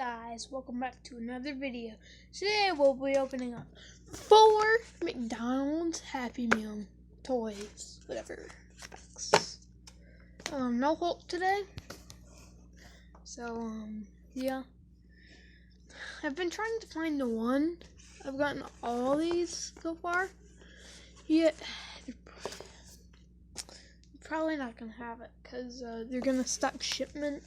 guys, welcome back to another video. Today we'll be opening up 4 McDonald's Happy Meal toys, whatever packs. No Hulk today. So yeah. I've been trying to find the one. I've gotten all these so far. Yet they're probably not gonna have it because they're gonna stop shipment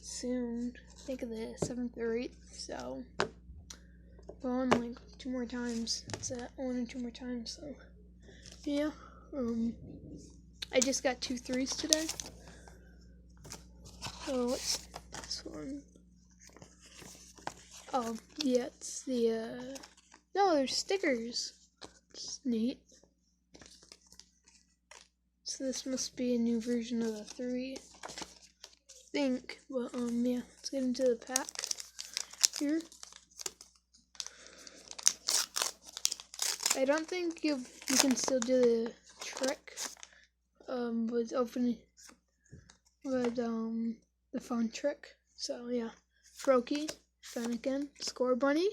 soon. Think of this, 7th or 8th, so going like 2 more times. That's it, 1 or 2 more times. So yeah, I just got 2 3s today. So what's this one? Oh yeah, it's the no, there's stickers. It's neat. So this must be a new version of the 3. Think, but yeah, let's get into the pack here. I don't think you can still do the trick with opening with the phone trick. So yeah, Froakie, Fennekin, Score Bunny,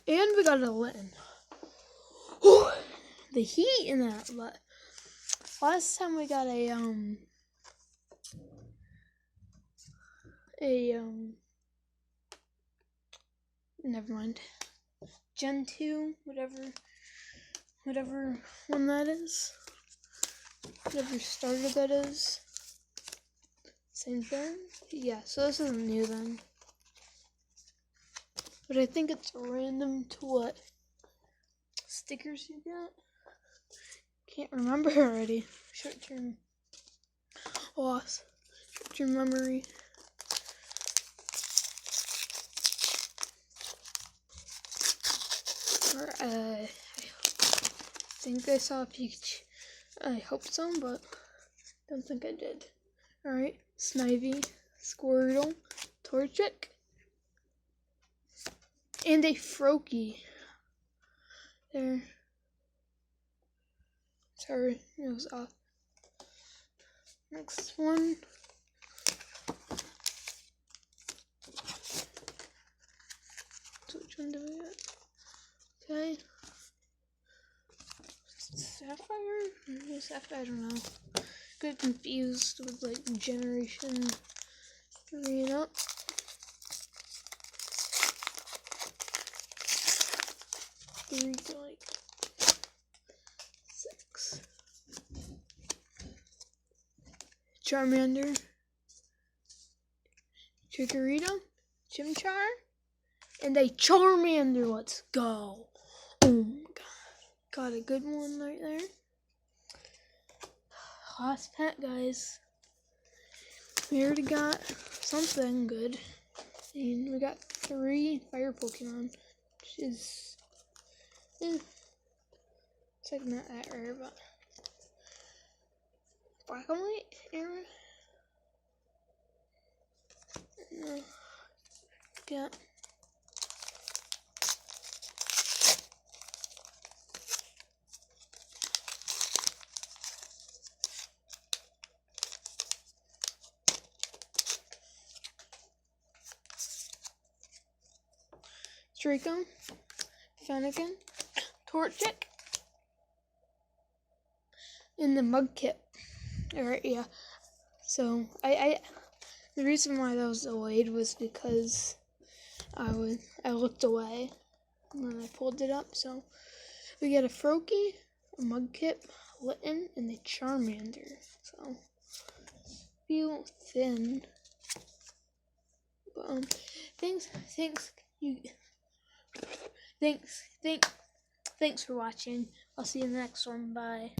and we got a Litten. The heat in that. Last time we got a never mind. Gen 2, whatever one that is. Whatever starter that is. Same thing. Yeah, so this isn't new then. But I think it's random to what stickers you got. Can't remember already. Short-term loss. Short-term memory. I think I saw a Pikachu. I hope so, but don't think I did. Alright, Snivy, Squirtle, Torchic, and a Froakie. There. Sorry, it was off. Next one. So which one do we get? Okay. Sapphire? I don't know. Get confused with like generation 3 and up. Three to like 6. Charmander, Chikorita, Chimchar, and a Charmander. Let's go. Oh my god. Got a good one right there. Last pack, guys. We already got something good. And we got 3 fire Pokemon, which is it's like not that rare, but black and white era. No. Yeah. Draco, Fennekin, Torchic, and the Mug Kit. Alright, yeah. So the reason why that was delayed was because I looked away and then I pulled it up. So we got a Froakie, a Mug Kit, Litten, and a Charmander. So feel thin. But thanks for watching. I'll see you in the next one. Bye.